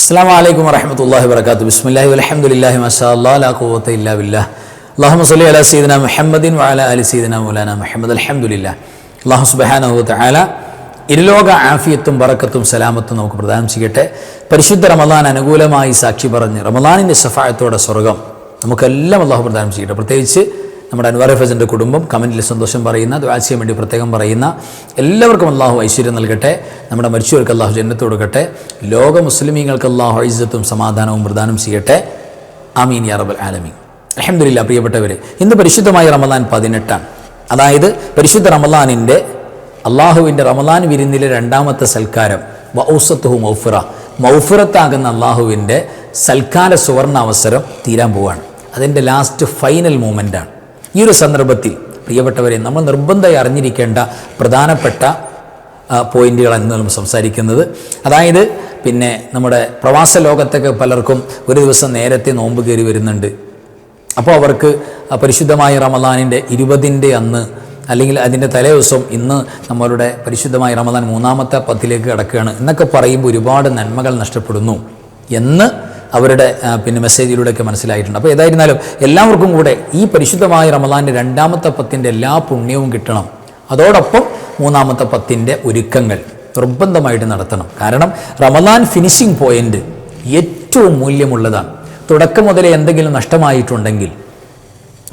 അസ്സലാമു അലൈക്കും വറഹ്മത്തുള്ളാഹി വബറകാതുഹു. ബിസ്മില്ലാഹി വൽഹംദുലില്ലാഹി മാഷാ അല്ലാഹ് ലാ ഖുവത ഇല്ലാ ബില്ലാഹ്. അല്ലാഹുമ്മ സ്വല്ലി അലാ സയ്യിദിനാ മുഹമ്മദിൻ വഅലാ ആലി സയ്യിദിനാ മൗലാനാ മുഹമ്മദ്. അൽഹംദുലില്ലാഹ്. അല്ലാഹു സുബ്ഹാനഹു വ തആല ഇരുലോക ആഫിയത്തും ബറക്കത്തും സലാമത്തും നമുക്ക് പ്രദാനം ചെയ്യട്ടെ. പരിശുദ്ധ റമളാൻ അനുകൂലമായി സാക്ഷി പറഞ്ഞ് റമളാനിൻ്റെ ശഫാഅത്തോടെ സ്വർഗ്ഗം നമുക്കെല്ലാം അല്ലാഹു പ്രദാനം ചെയ്യട്ടെ. പ്രത്യേകിച്ച് നമ്മുടെ അൻവാർ ഫൈസിൻ്റെ കുടുംബം, കമൻറ്റിൽ സന്തോഷം പറയുന്ന, ദുആ ചെയ്യാൻ വേണ്ടി പ്രത്യേകം പറയുന്ന എല്ലാവർക്കും അല്ലാഹു ഐശ്വര്യം നൽകട്ടെ. നമ്മുടെ മരിച്ചവർക്ക് അല്ലാഹു ജന്നത്ത് കൊടുക്കട്ടെ. ലോക മുസ്ലിമീങ്ങൾക്ക് അല്ലാഹു ഇസ്സത്തും സമാധാനവും പ്രദാനം ചെയ്യട്ടെ. ആമീൻ യാ റബ്ബൽ ആലമീൻ. അൽഹംദുലില്ലാഹ്. പ്രിയപ്പെട്ടവരെ, ഇന്ന് പരിശുദ്ധമായ റമളാൻ 18, അതായത് പരിശുദ്ധ റമളാനിൻ്റെ അള്ളാഹുവിൻ്റെ റമളാൻ വിരുന്നിലെ രണ്ടാമത്തെ സൽക്കാരം വഔസത്തുഹു മൗഫിറ, മൗഫിറത്താകുന്ന അള്ളാഹുവിൻ്റെ സൽക്കാര സുവർണ അവസരം തീരാൻ പോവാണ്. അതിൻ്റെ ലാസ്റ്റ് ഫൈനൽ മൂമെൻ്റാണ്. ഈ ഒരു സന്ദർഭത്തിൽ പ്രിയപ്പെട്ടവരെ, നമ്മൾ നിർബന്ധമായി അറിഞ്ഞിരിക്കേണ്ട പ്രധാനപ്പെട്ട പോയിന്റുകളാണ് നമ്മൾ സംസാരിക്കുന്നത്. അതായത് പിന്നെ നമ്മുടെ പ്രവാസ ലോകത്തൊക്കെ പലർക്കും ഒരു ദിവസം നേരത്തെ നോമ്പ് കയറി വരുന്നുണ്ട്. അപ്പോൾ അവർക്ക് പരിശുദ്ധമായ റമളാനിൻ്റെ 20 അന്ന് അല്ലെങ്കിൽ അതിൻ്റെ തലേ ദിവസം ഇന്ന് നമ്മളുടെ പരിശുദ്ധമായ റമളാൻ 3-ാമത്തെ 10 കിടക്കുകയാണ് എന്നൊക്കെ പറയുമ്പോൾ ഒരുപാട് നന്മകൾ നഷ്ടപ്പെടുന്നു എന്ന് അവരുടെ മെസ്സേജിലൂടെയൊക്കെ മനസ്സിലായിട്ടുണ്ട്. അപ്പോൾ ഏതായിരുന്നാലും എല്ലാവർക്കും കൂടെ ഈ പരിശുദ്ധമായ റമളാൻ്റെ 2-ാമത്തെ 10 എല്ലാ പുണ്യവും കിട്ടണം. അതോടൊപ്പം 3-ാമത്തെ 10 ഒരുക്കങ്ങൾ നിർബന്ധമായിട്ട് നടത്തണം. കാരണം റമളാൻ ഫിനിഷിംഗ് പോയിന്റ് ഏറ്റവും മൂല്യമുള്ളതാണ്. തുടക്കം മുതലേ എന്തെങ്കിലും നഷ്ടമായിട്ടുണ്ടെങ്കിൽ,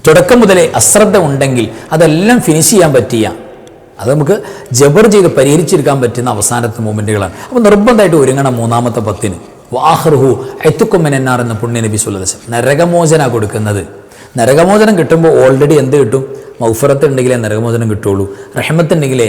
തുടക്കം മുതലേ അശ്രദ്ധ ഉണ്ടെങ്കിൽ അതെല്ലാം ഫിനിഷ് ചെയ്യാൻ പറ്റിയ, അത് നമുക്ക് ജബർ ചെയ്ത് പരിഹരിച്ചെടുക്കാൻ പറ്റുന്ന അവസാനത്തെ മൂമെൻറ്റുകളാണ്. അപ്പോൾ നിർബന്ധമായിട്ട് ഒരുങ്ങണം 3-ാമത്തെ 10. വാഹ്റുഹു എത്തുക്കും മിനന്നാർ എന്ന പുണ്യ നബി സ്വല്ലല്ലാഹു അലൈഹി വസല്ലം നരകമോചന കൊടുക്കുന്നത്. നരകമോചനം കിട്ടുമ്പോൾ ഓൾറെഡി എന്ത് കിട്ടും? മൗഫിറത്ത് ഉണ്ടെങ്കിലേ നരകമോചനം കിട്ടുള്ളൂ. റഹ്മത്ത് ഉണ്ടെങ്കിലേ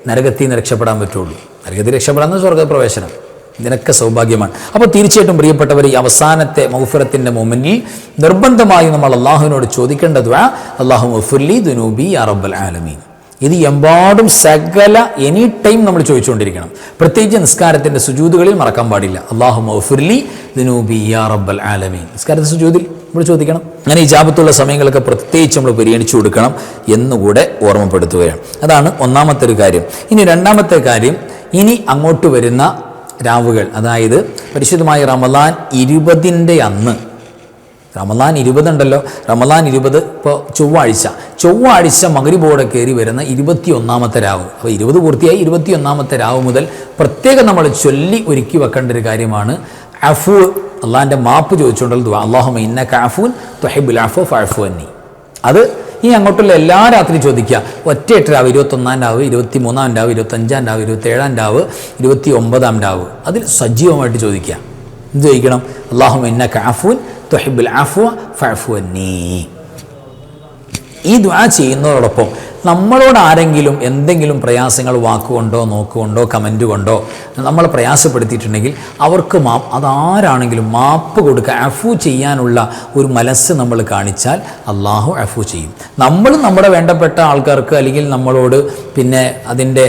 നരകത്തിൽ നിന്ന് രക്ഷപ്പെടാൻ പറ്റുള്ളൂ. നരകത്തിൽ രക്ഷപ്പെടാൻ സ്വർഗ്ഗപ്രവേശനം, ഇതിനൊക്കെ സൗഭാഗ്യമാണ്. അപ്പോൾ തീർച്ചയായിട്ടും പ്രിയപ്പെട്ടവർ, ഈ അവസാനത്തെ മൗഫിറത്തിൻ്റെ മൊമെന്റിൽ നിർബന്ധമായും നമ്മൾ അള്ളാഹുവിനോട് ചോദിക്കേണ്ട ദുആ അല്ലാഹുമ്മ ഉഗ്ഫിർലി ദുനൂബി യാ റബ്ബൽ ആലമീൻ. ഇത് എമ്പാടും സകല എനി ടൈം നമ്മൾ ചോദിച്ചുകൊണ്ടിരിക്കണം. പ്രത്യേകിച്ച് നിസ്കാരത്തിൻ്റെ സുജൂദുകളിൽ മറക്കാൻ പാടില്ല. അല്ലാഹുമ്മ ഉഗ്ഫിർലി ദുനൂബി യാ റബ്ബൽ ആലമീൻ. നിസ്കാരത്തിൻ്റെ സുജൂദിൽ നമ്മൾ ചോദിക്കണം. അങ്ങനെ ഇജാബത്തുള്ള സമയങ്ങളൊക്കെ പ്രത്യേകിച്ച് നമ്മൾ പരിഗണിച്ചു കൊടുക്കണം എന്നുകൂടെ ഓർമ്മപ്പെടുത്തുകയാണ്. അതാണ് ഒന്നാമത്തെ ഒരു കാര്യം. ഇനി രണ്ടാമത്തെ കാര്യം, ഇനി അങ്ങോട്ട് വരുന്ന രാവുകൾ, അതായത് പരിശുദ്ധമായ റമളാൻ 20 അന്ന്, റമളാൻ 20 ഉണ്ടല്ലോ, റമളാൻ 20 ഇപ്പോൾ ചൊവ്വാഴ്ച മഗ്രിബോടെ കയറി വരുന്ന 21-ാമത്തെ രാവ്. അപ്പോൾ 20 പൂർത്തിയായി. 21-ാമത്തെ രാവ് മുതൽ പ്രത്യേകം നമ്മൾ ചൊല്ലി ഒരുക്കി വെക്കേണ്ട ഒരു കാര്യമാണ് അഫു, അള്ളാഹിൻ്റെ മാപ്പ് ചോദിച്ചുകൊണ്ടുള്ള ദുആ. അല്ലാഹുമ്മ ഇന്നക അഫൂൻ തുഹിബ്ബുൽ അഫ്വ ഫഅഫു അന്നി. അത് ഈ അങ്ങോട്ടുള്ള എല്ലാ രാത്രി ചോദിക്കുക. ഒറ്റ രാവ്, 21-ാം രാവ്, 23-ാം രാവ്, 25-ാം രാവ്, 27-ാം രാവ്, 29-ാം രാവ്, അതിൽ സജീവമായിട്ട് ചോദിക്കുക. എന്ത് ചോദിക്കണം? അല്ലാഹുമ്മ ഇന്നക അഫൂൻ തുഹിബ്ബുൽ അഫ്വ ഫഅഫു അന്നി. ഈ ദുആ ചെയ്യുന്നതോടൊപ്പം നമ്മളോട് ആരെങ്കിലും എന്തെങ്കിലും പ്രയാസങ്ങൾ വാക്കുകൊണ്ടോ നോക്കുകൊണ്ടോ കമൻറ്റ് കൊണ്ടോ നമ്മൾ പ്രയാസപ്പെടുത്തിയിട്ടുണ്ടെങ്കിൽ അവർക്ക് അതാരാണെങ്കിലും മാപ്പ് കൊടുക്കുക, അഫു ചെയ്യാനുള്ള ഒരു മനസ്സ് നമ്മൾ കാണിച്ചാൽ അള്ളാഹു അഫു ചെയ്യും. നമ്മൾ നമ്മുടെ വേണ്ടപ്പെട്ട ആൾക്കാർക്ക് അല്ലെങ്കിൽ നമ്മളോട് അതിൻ്റെ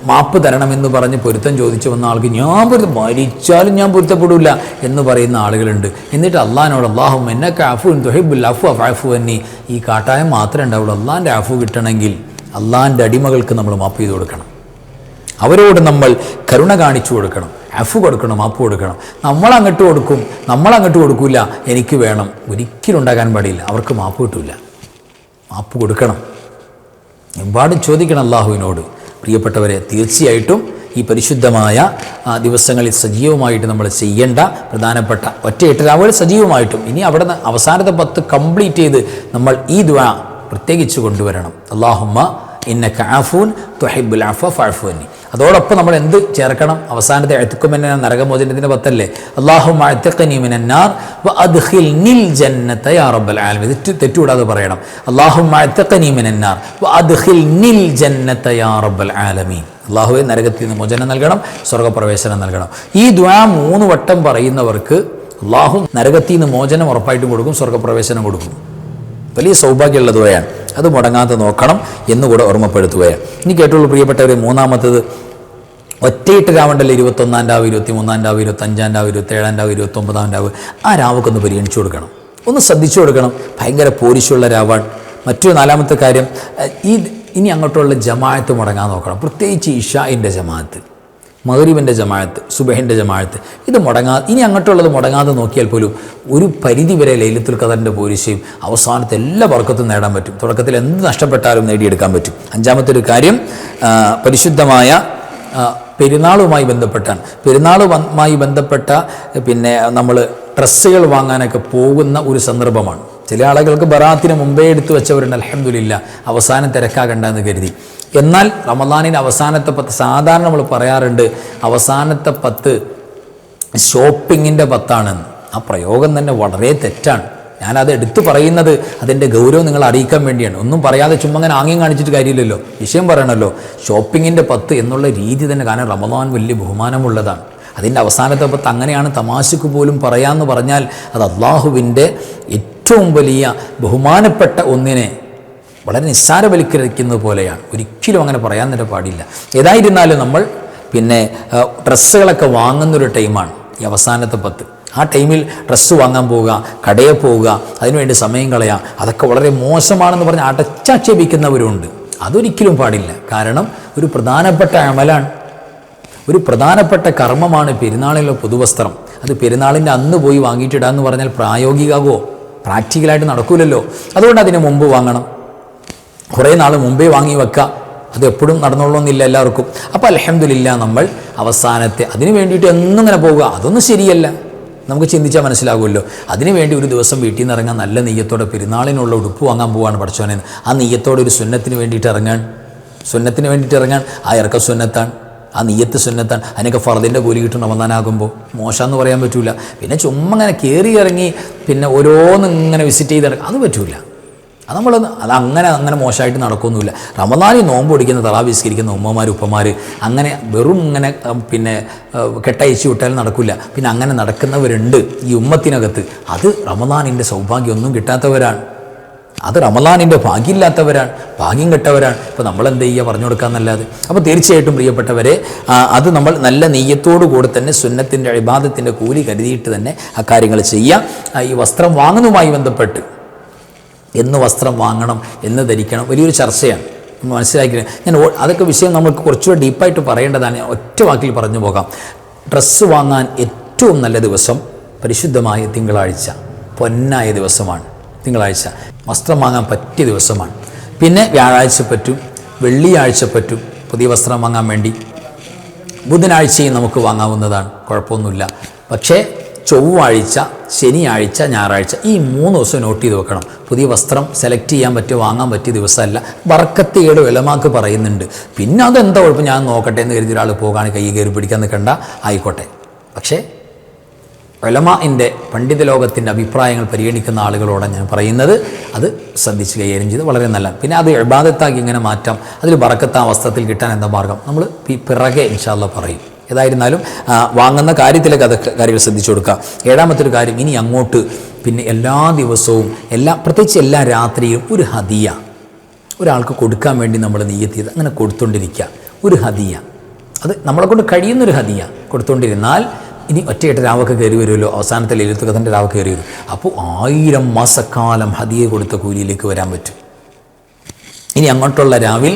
മാപ്പ് തരണമെന്ന് പറഞ്ഞ് പൊരുത്തം ചോദിച്ചു വന്ന ആൾക്ക് മരിച്ചാലും ഞാൻ പൊരുത്തപ്പെടില്ല എന്ന് പറയുന്ന ആളുകളുണ്ട്. എന്നിട്ട് അള്ളാഹിനോട് അല്ലാഹുമ്മ ഇന്നക അഫൂൻ തുഹിബ്ബുൽ അഫ്വ ഫഅഫു അന്നി, ഈ കാട്ടായം മാത്രമേ ഉണ്ടാവുള്ളൂ. അള്ളാഹിൻ്റെ അഫു കിട്ടണമെങ്കിൽ അള്ളാഹിൻ്റെ അടിമകൾക്ക് നമ്മൾ മാപ്പ് ചെയ്ത് കൊടുക്കണം. അവരോട് നമ്മൾ കരുണ കാണിച്ചു കൊടുക്കണം, അഫു കൊടുക്കണം, മാപ്പ് കൊടുക്കണം. നമ്മളങ്ങോട്ട് കൊടുക്കും, നമ്മളങ്ങോട്ട് കൊടുക്കില്ല, എനിക്ക് വേണം, ഒരിക്കലും ഉണ്ടാകാൻ പാടില്ല. അവർക്ക് മാപ്പ് കിട്ടില്ല. മാപ്പ് കൊടുക്കണം, എമ്പാടും ചോദിക്കണം അള്ളാഹുവിനോട്. പ്രിയപ്പെട്ടവരെ, തീർച്ചയായിട്ടും ഈ പരിശുദ്ധമായ ദിവസങ്ങളിൽ സജീവമായിട്ട് നമ്മൾ ചെയ്യേണ്ട പ്രധാനപ്പെട്ട ഒറ്റ 8 രാവുകൾ സജീവമായിട്ടും, ഇനി അവിടെ നിന്ന് അവസാനത്തെ 10 കംപ്ലീറ്റ് ചെയ്ത് നമ്മൾ ഈ ദുആ പ്രത്യേകിച്ച് കൊണ്ടുവരണം. അല്ലാഹുമ്മ ഇന്നക അഫൂൻ തുഹിബ്ബുൽ അഫ്വ ഫഅഫു അന്നി. അതോടൊപ്പം നമ്മൾ എന്ത് ചേർക്കണം? അവസാനത്തെ അഅ്തിഖു മിനന്നാർ നരകമോചനത്തിൻ്റെ 10 അല്ലാഹുമ്മ അഅ്തിഖ്നി മിനന്നാർ വ അദ്ഖിൽനിൽ ജന്നത യാ റബ്ബൽ ആലമീൻ. തെറ്റുകൂടാതെ പറയണം. അല്ലാഹുമ്മ അഅ്തിഖ്നി മിനന്നാർ വ അദ്ഖിൽനിൽ ജന്നത യാ റബ്ബൽ ആലമീൻ. അല്ലാഹുവേ, നരകത്തിൽ നിന്ന് മോചനം നൽകണം, സ്വർഗ്ഗപ്രവേശനം നൽകണം. ഈ ദുആ 3 വട്ടം പറയുന്നവർക്ക് അല്ലാഹു നരകത്തിൽ നിന്ന് മോചനം ഉറപ്പായിട്ടും കൊടുക്കും, സ്വർഗ്ഗപ്രവേശനം കൊടുക്കും. വലിയ സൗഭാഗ്യമുള്ള ദുആയാണ്. അത് മുടങ്ങാതെ നോക്കണം എന്നുകൂടെ ഓർമ്മപ്പെടുത്തുകയാണ്. ഇനി കേട്ടുള്ളൂ പ്രിയപ്പെട്ടവരെ, 3-ാമത്തത് ഒറ്റയിട്ട് രാവുണ്ടല്ലോ. 21-ാം രാവ്, 23-ാം രാവ്, 25-ാം രാവ്, 27-ാം രാവ്, 29-ാം രാവ്, ആ രാവൊക്കെ ഒന്ന് പരിഗണിച്ചു കൊടുക്കണം, ഒന്ന് ശ്രദ്ധിച്ചു കൊടുക്കണം. ഭയങ്കര പോരിശുള്ള രാവാണ്. മറ്റൊരു 4-ാമത്തെ കാര്യം, ഇനി അങ്ങോട്ടുള്ള ജമാഅത്ത് മുടങ്ങാൻ നോക്കണം. പ്രത്യേകിച്ച് ഇശാഇൻ്റെ ജമാഅത്ത് മഗ്രിബിൻ്റെ ജമാഅത്ത്, സുബഹിൻ്റെ ജമാഅത്ത്, ഇത് ഇനി അങ്ങോട്ടുള്ളത് മുടങ്ങാതെ നോക്കിയാൽ പോലും ഒരു പരിധി വരെ ലൈലത്തുൽ ഖദറിൻ്റെ പോലീശയും അവസാനത്തെ എല്ലാ ബർക്കത്തും നേടാൻ പറ്റും. തുടക്കത്തിൽ എന്ത് നഷ്ടപ്പെട്ടാലും നേടിയെടുക്കാൻ പറ്റും. അഞ്ചാമത്തെ ഒരു കാര്യം പരിശുദ്ധമായ പെരുന്നാളുമായി ബന്ധപ്പെട്ടാണ്. പെരുന്നാളുമായി ബന്ധപ്പെട്ട പിന്നെ നമ്മൾ ഡ്രസ്സുകൾ വാങ്ങാനൊക്കെ പോകുന്ന ഒരു സന്ദർഭമാണ്. ചില ആളുകൾക്ക് ബറാത്തിന് മുമ്പേ എടുത്തു വെച്ചവരുണ്ട്, അൽഹംദുലില്ലാ, അവസാനം തിരക്കാകണ്ടെന്ന് കരുതി. എന്നാൽ റമദാനിൻ്റെ അവസാനത്തെ 10 സാധാരണ നമ്മൾ പറയാറുണ്ട് അവസാനത്തെ 10 ഷോപ്പിങ്ങിൻ്റെ 10ആണെന്ന്. ആ പ്രയോഗം തന്നെ വളരെ തെറ്റാണ്. ഞാനത് എടുത്തു പറയുന്നത് അതിൻ്റെ ഗൗരവം നിങ്ങൾ അറിയിക്കാൻ വേണ്ടിയാണ്. ഒന്നും പറയാതെ ചുമ്മാ അങ്ങനെ ആംഗ്യം കാണിച്ചിട്ട് കാര്യമില്ലല്ലോ, വിഷയം പറയണമല്ലോ. ഷോപ്പിങ്ങിൻ്റെ 10 എന്നുള്ള രീതി തന്നെ, കാരണം റമദാൻ വലിയ ബഹുമാനമുള്ളതാണ്. അതിൻ്റെ അവസാനത്തെ 10 അങ്ങനെയാണ് തമാശക്ക് പോലും പറയാമെന്ന് പറഞ്ഞാൽ അത് അള്ളാഹുവിൻ്റെ ഏറ്റവും വലിയ ബഹുമാനപ്പെട്ട ഒന്നിനെ വളരെ നിസ്സാരവൽക്കരിക്കുന്നത് പോലെയാണ്. ഒരിക്കലും അങ്ങനെ പറയാൻ തന്നെ പാടില്ല. ഏതായിരുന്നാലും നമ്മൾ പിന്നെ ഡ്രസ്സുകളൊക്കെ വാങ്ങുന്നൊരു ടൈമാണ് ഈ അവസാനത്തെ 10. ആ ടൈമിൽ ഡ്രസ്സ് വാങ്ങാൻ പോവുക, കടയിൽ പോവുക, അതിനുവേണ്ടി സമയം കളയുക, അതൊക്കെ വളരെ മോശമാണെന്ന് പറഞ്ഞ് അടച്ചാക്ഷേപിക്കുന്നവരുണ്ട്. അതൊരിക്കലും പാടില്ല. കാരണം ഒരു പ്രധാനപ്പെട്ട അമലാണ്, ഒരു പ്രധാനപ്പെട്ട കർമ്മമാണ് പെരുന്നാളിലെ പുതുവസ്ത്രം. അത് പെരുന്നാളിൻ്റെ അന്ന് പോയി വാങ്ങിയിട്ടിടാന്ന് പറഞ്ഞാൽ പ്രായോഗികമാകുമോ? പ്രാക്ടിക്കലായിട്ട് നടക്കൂലല്ലോ. അതുകൊണ്ട് അതിന് മുമ്പ് വാങ്ങണം, കുറേ നാൾ മുമ്പേ വാങ്ങി വെക്കുക. അത് എപ്പോഴും നടന്നോളണമെന്നില്ല എല്ലാവർക്കും. അപ്പോൾ അൽഹംദുലില്ലാ നമ്മൾ അവസാനത്തെ അതിന് വേണ്ടിയിട്ട് എന്നും ഇങ്ങനെ പോവുക, അതൊന്നും ശരിയല്ല. നമുക്ക് ചിന്തിച്ചാൽ മനസ്സിലാകുമല്ലോ. അതിനുവേണ്ടി ഒരു ദിവസം വീട്ടിൽ നിന്ന് ഇറങ്ങാൻ നല്ല നെയ്യത്തോടെ പെരുന്നാളിനുള്ള ഉടുപ്പ് വാങ്ങാൻ പോവാണ് പഠിച്ചോനെ. ആ നെയ്യത്തോടെ ഒരു സുന്നത്തിന് വേണ്ടിയിട്ട് ഇറങ്ങാൻ, ആ ഇറക്ക സുന്നത്താണ്, ആ നെയ്യത്ത് സുന്നത്താണ്. അതിനൊക്കെ ഫർദിൻ്റെ കൂലി കിട്ടും റമദാനാകുമ്പോൾ. മോശമെന്ന് പറയാൻ പറ്റില്ല. പിന്നെ ചുമ്മാ ഇങ്ങനെ കയറി ഇറങ്ങി പിന്നെ ഓരോന്നും ഇങ്ങനെ വിസിറ്റ് ചെയ്തിറങ്ങി അത് പറ്റില്ല. അതങ്ങനെ മോശമായിട്ട് നടക്കൊന്നുമില്ല. റമദാനിൽ നോമ്പ് പിടിക്കുന്ന തറാവീസ്കരിക്കുന്ന ഉമ്മമാർ ഉപ്പമാർ അങ്ങനെ വെറും ഇങ്ങനെ പിന്നെ കെട്ടയച്ചു വിട്ടാൽ നടക്കില്ല. പിന്നെ അങ്ങനെ നടക്കുന്നവരുണ്ട് ഈ ഉമ്മത്തിനകത്ത്. അത് റമദാനിൻ്റെ സൗഭാഗ്യമൊന്നും കിട്ടാത്തവരാണ്, അത് റമദാനിൻ്റെ ഭാഗ്യമില്ലാത്തവരാണ്, ഭാഗ്യം കെട്ടവരാണ്. ഇപ്പോൾ നമ്മളെന്ത് ചെയ്യുക, പറഞ്ഞു കൊടുക്കാമെന്നല്ലാതെ. അപ്പോൾ തീർച്ചയായിട്ടും പ്രിയപ്പെട്ടവരെ, അത് നമ്മൾ നല്ല നെയ്യത്തോടു കൂടി തന്നെ സുന്നത്തിൻ്റെ ഇബാദത്തിൻ്റെ കൂലി കരുതിയിട്ട് തന്നെ ആ കാര്യങ്ങൾ ചെയ്യുക. ഈ വസ്ത്രം വാങ്ങുന്നതുമായി ബന്ധപ്പെട്ട് എന്ന് വസ്ത്രം വാങ്ങണം, എന്ന് ധരിക്കണം, വലിയൊരു ചർച്ചയാണ്. മനസ്സിലാക്കി അതൊക്കെ വിഷയം നമുക്ക് കുറച്ചുകൂടെ ഡീപ്പായിട്ട് പറയേണ്ടതാണ്. ഒറ്റ വാക്കിൽ പറഞ്ഞു പോകാം. ഡ്രസ്സ് വാങ്ങാൻ ഏറ്റവും നല്ല ദിവസം പരിശുദ്ധമായ തിങ്കളാഴ്ച, പൊന്നായ ദിവസമാണ് തിങ്കളാഴ്ച. വസ്ത്രം വാങ്ങാൻ പറ്റിയ ദിവസമാണ്. പിന്നെ വ്യാഴാഴ്ച പറ്റും, വെള്ളിയാഴ്ച പറ്റും പുതിയ വസ്ത്രം വാങ്ങാൻ വേണ്ടി. ബുധനാഴ്ചയും നമുക്ക് വാങ്ങാവുന്നതാണ്, കുഴപ്പമൊന്നുമില്ല. പക്ഷേ ചൊവ്വാഴ്ച, ശനിയാഴ്ച, ഞായറാഴ്ച ഈ 3 ദിവസം നോട്ട് ചെയ്ത് വെക്കണം. പുതിയ വസ്ത്രം സെലക്ട് ചെയ്യാൻ പറ്റിയ, വാങ്ങാൻ പറ്റിയ ദിവസമല്ല. ബർക്കത്തിയുടെ ഉലമാക്ക് പറയുന്നുണ്ട്. പിന്നെ അതെന്താ കുഴപ്പം, ഞാൻ നോക്കട്ടെ എന്ന് കരുതി ഒരാൾ പോകാൻ കൈ കയറി പിടിക്കാൻ നിൽക്കണ്ട, ആയിക്കോട്ടെ. പക്ഷേ ഉലമാഇൻ്റെ പണ്ഡിത ലോകത്തിൻ്റെ അഭിപ്രായങ്ങൾ പരിഗണിക്കുന്ന ആളുകളോടെ ഞാൻ പറയുന്നത് അത് ശ്രദ്ധിച്ച് കൈകാര്യം ചെയ്ത് വളരെ നല്ല. പിന്നെ അത് ഇബാദത്താക്കി ഇങ്ങനെ മാറ്റാം. അതിൽ ബർക്കത്ത് ആ വസ്ത്രത്തിൽ കിട്ടാൻ എന്താ മാർഗം, നമ്മൾ പിറകെ ഇൻഷാ അല്ലാഹ് പറയും. ഏതായിരുന്നാലും വാങ്ങുന്ന കാര്യത്തിലൊക്കെ അതൊക്കെ കാര്യങ്ങൾ ശ്രദ്ധിച്ചു കൊടുക്കുക. ഏഴാമത്തൊരു കാര്യം, ഇനി അങ്ങോട്ട് പിന്നെ എല്ലാ ദിവസവും പ്രത്യേകിച്ച് എല്ലാ രാത്രിയും ഒരു ഹദിയ ഒരാൾക്ക് കൊടുക്കാൻ വേണ്ടി നമ്മൾ നിയ്യത്ത് ചെയ്ത് അങ്ങനെ കൊടുത്തുകൊണ്ടിരിക്കുക. ഒരു ഹദിയ, അത് നമ്മളെ കൊണ്ട് കഴിയുന്നൊരു ഹദിയ കൊടുത്തുകൊണ്ടിരുന്നാൽ ഇനി ഒറ്റയായിട്ട് രാവൊക്കെ കയറി വരുമല്ലോ, അവസാനത്തെ ലൈലത്തുൽ ഖദറിൻ്റെ രാവ് കയറി വരും. അപ്പോൾ 1000 മാസക്കാലം ഹദിയ കൊടുത്ത കൂലിയിലേക്ക് വരാൻ പറ്റും. ഇനി അങ്ങോട്ടുള്ള രാവിൽ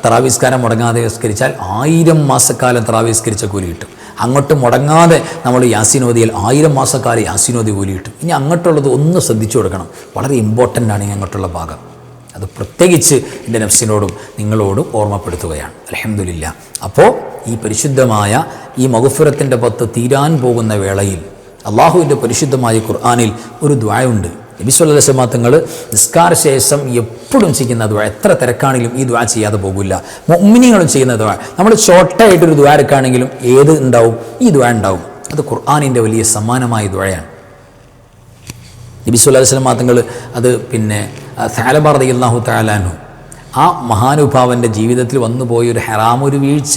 തറാവീസ്കാരം മുടങ്ങാതെ നിസ്കരിച്ചാൽ 1000 മാസക്കാലം തറാവീസ്കരിച്ച കൂലി കിട്ടും. അങ്ങോട്ട് മുടങ്ങാതെ നമ്മൾ യാസീനോദിയാൽ 1000 മാസക്കാലം യാസീനോദി കൂലി കിട്ടും. ഇനി അങ്ങോട്ടുള്ളത് ഒന്ന് ശ്രദ്ധിച്ചു കൊടുക്കണം, വളരെ ഇമ്പോർട്ടൻ്റ് ആണ് ഈ അങ്ങോട്ടുള്ള ഭാഗം. അത് പ്രത്യേകിച്ച് എൻ്റെ നഫ്സിനോടും നിങ്ങളോടും ഓർമ്മപ്പെടുത്തുകയാണ്. അൽഹംദുലില്ലാ. അപ്പോൾ ഈ പരിശുദ്ധമായ ഈ മഗ്ഫിറത്തിൻ്റെ 10 തീരാൻ പോകുന്ന വേളയിൽ അള്ളാഹുവിൻ്റെ പരിശുദ്ധമായ ഖുർആനിൽ ഒരു ദുആയുണ്ട്. നബി സല്ലല്ലാഹു അലൈഹി വസല്ലം തങ്ങൾ നിസ്കാര ശേഷം എപ്പോഴും ചെയ്യുന്ന ദുആ, എത്ര തിരക്കാണെങ്കിലും ഈ ദുആ ചെയ്യാതെ പോകില്ല. മുഅ്മിനീങ്ങളും ചെയ്യുന്ന ദുആ, നമ്മൾ ഷോർട്ടായിട്ടൊരു ദുആ എടുക്കുകയാണെങ്കിലും ഏത് ഉണ്ടാവും, ഈ ദുആ ഉണ്ടാവും. അത് ഖുർആനിൻ്റെ വലിയ സമ്മാനമായ ദുആയാണ്. നബി സല്ലല്ലാഹു അലൈഹി വസല്ലം തങ്ങൾ അത് പിന്നെ സഅലബ റളിയല്ലാഹു തആല അൻഹു, ആ മഹാനുഭാവൻ്റെ ജീവിതത്തിൽ വന്നു പോയൊരു ഹറാം, ഒരു വീഴ്ച,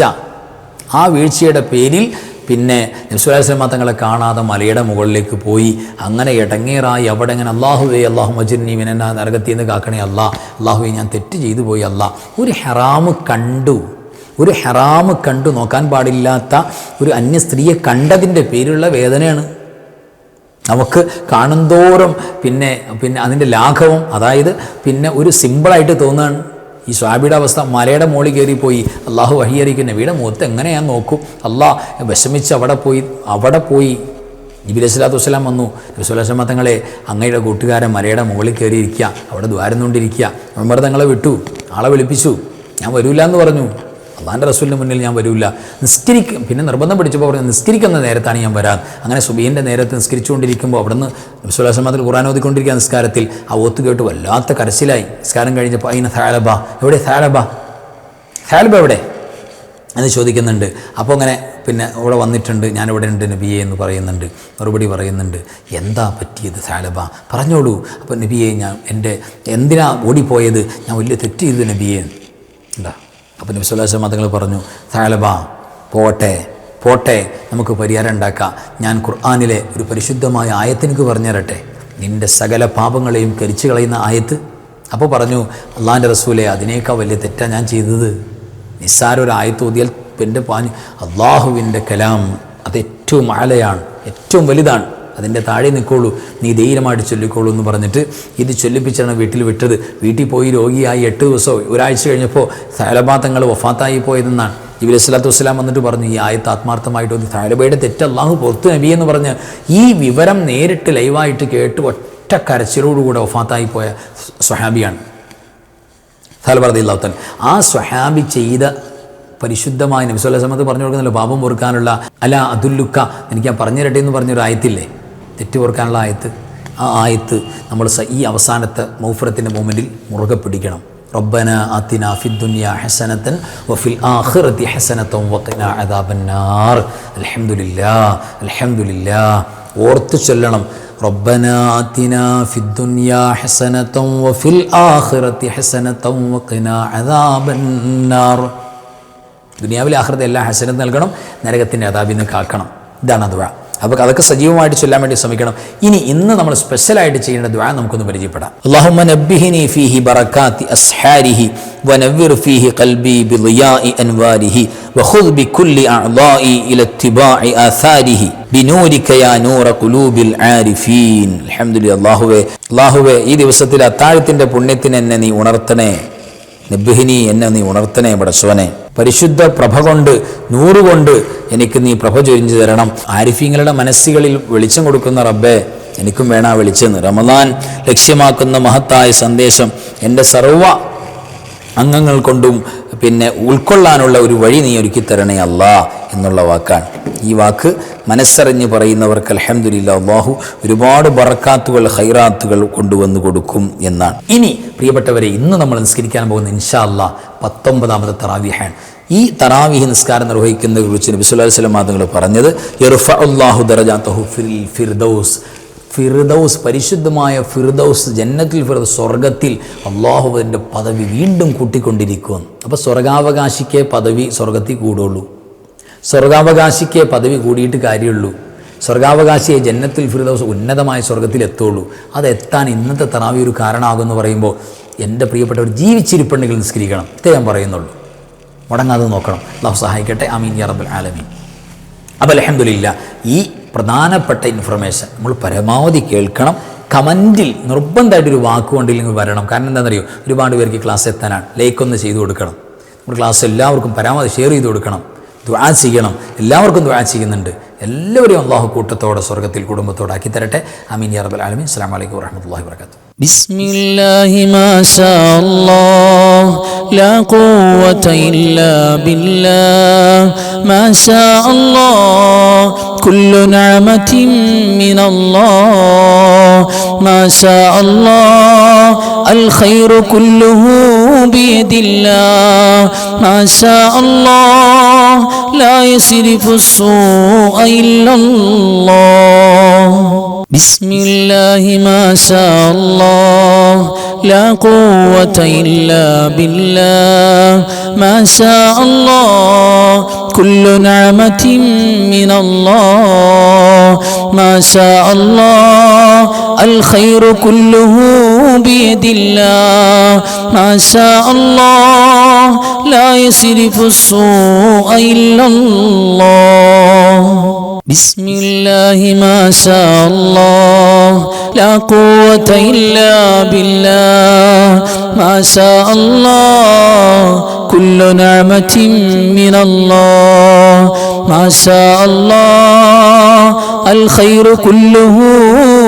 ആ വീഴ്ചയുടെ പേരിൽ പിന്നെ നബി സല്ലല്ലാഹു അലൈഹി വസല്ലം തങ്ങളെ കാണാതെ മലയുടെ മുകളിലേക്ക് പോയി അങ്ങനെ ഇടങ്ങേറായി അവിടെ ഇങ്ങനെ അല്ലാഹുവേ അല്ലാഹുമ്മ അജിർനി മിനന്നാ, നരകത്തിൽ നിന്ന് കാക്കണേ അല്ലാ, അല്ലാഹുവേ ഞാൻ തെറ്റ് ചെയ്തു പോയി അല്ലാ. ഒരു ഹറാമ് കണ്ടു നോക്കാൻ പാടില്ലാത്ത ഒരു അന്യ സ്ത്രീയെ കണ്ടതിൻ്റെ പേരിലുള്ള വേദനയാണ് നമുക്ക് കാണുന്തോറും പിന്നെ അതിൻ്റെ ലാഘവം, അതായത് പിന്നെ ഒരു സിമ്പിളായിട്ട് തോന്നുകയാണ്. ഈ സ്വഹാബിയുടെ അവസ്ഥ മലയുടെ മുകളിൽ കയറിപ്പോയി അള്ളാഹു വഹിയറിയിക്കും നബിയുടെ മുഖത്ത് എങ്ങനെയാന്ന് നോക്കും. അള്ളാഹ് വിഷമിച്ച് അവിടെ പോയി ജിബ്രീൽ അലൈഹിസ്സലാത്തു വസ്സലാം വന്നു. നബി സ്വല്ലല്ലാഹു അലൈഹി വസല്ലം തങ്ങളെ അങ്ങയുടെ കൂട്ടുകാരൻ മലയുടെ മുകളിൽ കയറിയിരിക്കുക, അവിടെ ദ്വാരുന്നുകൊണ്ടിരിക്കുക. ഉമർ തങ്ങളെ വിട്ടു, ആളെ വിളിപ്പിച്ചു. ഞാൻ വരൂല എന്ന് പറഞ്ഞു. അള്ളാഹിൻ്റെ റസൂലിന് മുന്നിൽ ഞാൻ വരൂല, പിന്നെ നിർബന്ധം പിടിച്ചപ്പോൾ പറഞ്ഞു നിസ്കരിക്കുന്ന നേരത്താണ് ഞാൻ വരാൻ. അങ്ങനെ സുബീൻ്റെ നേരത്ത് നിസ്കരിച്ചുകൊണ്ടിരിക്കുമ്പോൾ അവിടുന്ന് നബി സ്വല്ലല്ലാഹു അലൈഹി വസല്ലം ഖുർആൻ ഓതിക്കൊണ്ടിരിക്കുക നിസ്കാരത്തിൽ. ആ ഓത്ത് കേട്ട് വല്ലാത്ത കരച്ചിലായി. നിസ്കാരം കഴിഞ്ഞപ്പോൾ അയിന സാലബ, എവിടെ സാലബ എവിടെ എന്ന് ചോദിക്കുന്നുണ്ട്. അപ്പോൾ അങ്ങനെ പിന്നെ ഇവിടെ വന്നിട്ടുണ്ട്, ഞാനിവിടെ ഉണ്ട് നബിയെ എന്ന് പറയുന്നുണ്ട്. മറുപടി പറയുന്നുണ്ട്, എന്താ പറ്റിയത് സാലബ, പറഞ്ഞോളൂ. അപ്പോൾ നബിയെ എന്തിനാ ഓടിപ്പോയത്, ഞാൻ വലിയ തെറ്റ് ചെയ്തു നബിയെ എന്താ. അപ്പോൾ നബി സ്വല്ലല്ലാഹു അലൈഹി വസല്ലം തങ്ങൾ പറഞ്ഞു, സാലബ പോട്ടെ നമുക്ക് പരിഹാരം ഉണ്ടാക്കാം. ഞാൻ ഖുർആനിലെ ഒരു പരിശുദ്ധമായ ആയത്ത് എനിക്ക് പറഞ്ഞു തരട്ടെ, നിൻ്റെ സകല പാപങ്ങളെയും കരിച്ചു കളയുന്ന ആയത്ത്. അപ്പോൾ പറഞ്ഞു, അള്ളാഹിൻ്റെ റസൂലെ അതിനേക്കാൾ വലിയ തെറ്റാണ് ഞാൻ ചെയ്തത്. നിസ്സാര ഒരു ആയത്ത് ഓതിയാൽ എൻ്റെ അള്ളാഹുവിൻ്റെ കലാം അത് ഏറ്റവും ആലയാണ്, ഏറ്റവും വലുതാണ്, അതിൻ്റെ താഴെ നിൽക്കുള്ളൂ, നീ ധൈര്യമായിട്ട് ചൊല്ലിക്കോളൂ എന്ന് പറഞ്ഞിട്ട് ഇത് ചൊല്ലിപ്പിച്ചാണ് വീട്ടിൽ വിട്ടത്. വീട്ടിൽ പോയി രോഗിയായി 8 ദിവസമോ ഒരാഴ്ച കഴിഞ്ഞപ്പോൾ സാലബാ തങ്ങൾ വഫാത്തായി പോയതെന്നാണ്. ജിബ്രീൽ സ്വല്ലല്ലാഹു അലൈഹി വസല്ലം വന്നിട്ട് പറഞ്ഞു, ഈ ആയത്ത് ആത്മാർത്ഥമായിട്ട് ഒന്ന് സാലബയുടെ തെറ്റ് അള്ളാഹു പുറത്ത് നബി എന്ന് പറഞ്ഞ് ഈ വിവരം നേരിട്ട് ലൈവായിട്ട് കേട്ട് ഒറ്റ കരച്ചിലോടുകൂടെ വഫാത്തായി പോയ സ്വഹാബിയാണ് സാലബ റളിയല്ലാഹു തആല. ആ സ്വഹാബി ചെയ്ത പരിശുദ്ധമായ നബി സ്വല്ലല്ലാഹു അലൈഹി വസല്ലം പറഞ്ഞു കൊടുക്കുന്നല്ലോ പാപം പൊറുക്കാനുള്ള അല അതുല്ലുക്ക, എനിക്ക് ഞാൻ പറഞ്ഞു തരട്ടെ എന്ന് പറഞ്ഞൊരു ആയത്തില്ലേ, തെറ്റ് പൊറുക്കാനുള്ള ആയത്ത്. ആ ആയത്ത് നമ്മൾ ഈ അവസാനത്തെ മൗഫറത്തിൻ്റെ മൊമെൻറ്റിൽ മുറുകെ പിടിക്കണം. റബ്ബന ആതിനാ ഫിദ്ദുനിയ ഹസനതൻ വഫിൽ ആഖിറതി ഹസനതൻ വഖിനാ അദാബന്നാർ. അൽഹംദുലില്ലാഹ് ഓർത്ത് ചൊല്ലണം. റബ്ബന ആതിനാ ഫിദ്ദുനിയ ഹസനതൻ വഫിൽ ആഖിറതി ഹസനതൻ വഖിനാ അദാബന്നാർ. ദുനിയാവിലെ ആഖിറത്തിൽ എല്ലാ ഹസനത്ത് നൽകണം, നരകത്തിൻ്റെ അദാബിൽ നിന്ന് കാക്കണം. ഇതാണ് ദുആ. അപ്പോൾ അതൊക്കെ സജീവമായിട്ട് ചൊല്ലാൻ വേണ്ടി ശ്രമിക്കണം. ഇന്ന് നമ്മൾ സ്പെഷ്യലായിട്ട് ചെയ്യേണ്ട ദുആ നമുക്കൊന്ന് പരിചയപ്പെടാം. അല്ലാഹുമ്മ നബ്ബിഹിനി ഫീഹി ബറകാതി അസ്ഹാരിഹി വനവ്വിർ ഫീഹി ഖൽബി ബിളിയാഇ അൻവാരിഹി വഖുദ് ബികുല്ലി അഅദാഇ ഇല ഇത്തിബാഇ ആസാരിഹി ബിനൂരിക യാ നൂറ ഖുലൂബിൽ ആരിഫീൻ. അൽഹംദുലില്ലാഹ്. അല്ലാഹുവേ ഈ ദിവസത്തിൽ അത്താഴത്തിൻ്റെ പുണ്യത്തിന് എന്നെ നീ ഉണർത്തണേ. നബ്ബിഹിനി എന്നെ നീ ഉണർത്തണേ പടച്ചവനെ. പരിശുദ്ധ പ്രഭ കൊണ്ട് നൂറുകൊണ്ട് എനിക്ക് നീ പ്രഭ ചൊരിഞ്ഞു തരണം. ആരിഫീങ്ങളുടെ മനസ്സുകളിൽ വെളിച്ചം കൊടുക്കുന്ന റബ്ബേ, എനിക്കും വേണം ആ വെളിച്ചം. റമദാൻ ലക്ഷ്യമാക്കുന്ന മഹത്തായ സന്ദേശം എൻ്റെ സർവ്വ അംഗങ്ങൾ കൊണ്ടും പിന്നെ ഉൾക്കൊള്ളാനുള്ള ഒരു വഴി നീ ഒരുക്കി തരണേ അല്ലാ എന്നുള്ള വാക്കാണ്. ഈ വാക്ക് മനസ്സറിഞ്ഞ് പറയുന്നവർക്ക് അൽഹംദുലില്ലാഹ് അല്ലാഹു ഒരുപാട് ബറക്കാത്തുകൾ ഖൈറാത്തുകൾ കൊണ്ടുവന്ന് കൊടുക്കും എന്നാണ്. ഇനി പ്രിയപ്പെട്ടവരെ, ഇന്ന് നമ്മൾ നിസ്കരിക്കാൻ പോകുന്ന ഇൻഷാ അല്ലാഹ് 19ാമത്തെ തറാവീഹാണ്. ഈ തറാവീഹ് നിസ്കാരം നിർവഹിക്കുന്നതിനെ കുറിച്ച് നബി സല്ലല്ലാഹു അലൈഹി വസല്ലം തങ്ങൾ പറഞ്ഞത്, യർഫഉല്ലാഹു ദറജാതഹു ഫിൽ ഫിർദൗസ്. ഫിർദൗസ്, പരിശുദ്ധമായ ഫിർദൗസ്, ജന്നത്തുൽ ഫിർദൗസ്, സ്വർഗത്തിൽ അള്ളാഹുവിൻ്റെ പദവി വീണ്ടും കൂട്ടിക്കൊണ്ടിരിക്കുമെന്ന്. അപ്പോൾ സ്വർഗാവകാശിക്കേ പദവി സ്വർഗത്തിൽ കൂടുള്ളൂ, സ്വർഗാവകാശിക്കേ പദവി കൂടിയിട്ട് കാര്യമുള്ളൂ. സ്വർഗാവകാശിയെ ജന്നത്തുൽ ഫിർദൗസ് ഉന്നതമായ സ്വർഗത്തിൽ എത്തുള്ളൂ. അതെത്താൻ ഇന്നത്തെ തറാവി ഒരു കാരണമാകുമെന്ന് പറയുമ്പോൾ എൻ്റെ പ്രിയപ്പെട്ടവർ ജീവിച്ചിരിപ്പുണ്ടെങ്കിൽ നിസ്കരിക്കണം. ഇതേ ഞാൻ പറയുന്നുള്ളൂ, മുടങ്ങാതെ നോക്കണം. അല്ലാഹു സഹായിക്കട്ടെ. ആമീൻ യാ റബ്ബൽ ആലമീൻ. അപ്പോൾ അൽഹംദുലില്ലാഹ് ഈ പ്രധാനപ്പെട്ട ഇൻഫർമേഷൻ നമ്മൾ പരമാവധി കേൾക്കണം. കമൻറ്റിൽ നിർബന്ധമായിട്ടൊരു വാക്കുകൊണ്ടില്ലെങ്കിൽ വരണം. കാരണം എന്താണെന്നറിയോ, ഒരുപാട് പേർക്ക് ക്ലാസ് എത്താനാണ്. ലൈക്കൊന്ന് ചെയ്തു കൊടുക്കണം. നമ്മുടെ ക്ലാസ് എല്ലാവർക്കും പരമാവധി ഷെയർ ചെയ്ത് കൊടുക്കണം. ദുആ ചെയ്യണം. എല്ലാവർക്കും ദുആ ചെയ്യുന്നുണ്ട്. എല്ലാവരെയും അല്ലാഹു കൂട്ടത്തോടെ സ്വർഗത്തിൽ കുടുംബത്തോടെ ആക്കി തരട്ടെ. ആമീൻ യാ റബ്ബൽ ആലമീൻ. അസ്സലാമു അലൈക്കും വറഹ്മത്തുള്ളാഹി വബറകാതുഹു. ബിസ്മില്ലാഹി മാ ശാ അല്ലാഹ് ലാ ഖുവത ഇല്ലാ ബില്ലാഹ് മാ ശാ അല്ലാഹ് കുല്ലു നിഅമതിൻ മിനല്ലാഹ് മാ ശാ അല്ലാഹ് അൽ ഖൈറു കുല്ലുഹു ബിയദില്ലാഹ് മാ ശാ അല്ലാഹ് ലാ യസ്രിഫു السوء إلا الله بسم الله ما شاء الله لا قوة إلا بالله ما شاء الله كل نعمة من الله ما شاء الله الخير كله بيد الله ما شاء الله لا يصرف السوء إلا الله بسم الله ما شاء الله لا قوة إلا بالله ما شاء الله كل نعمة من الله ما شاء الله الخير كله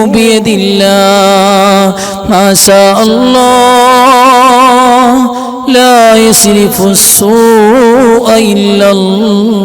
بيد الله ما شاء الله لا يصرف السوء إلا الله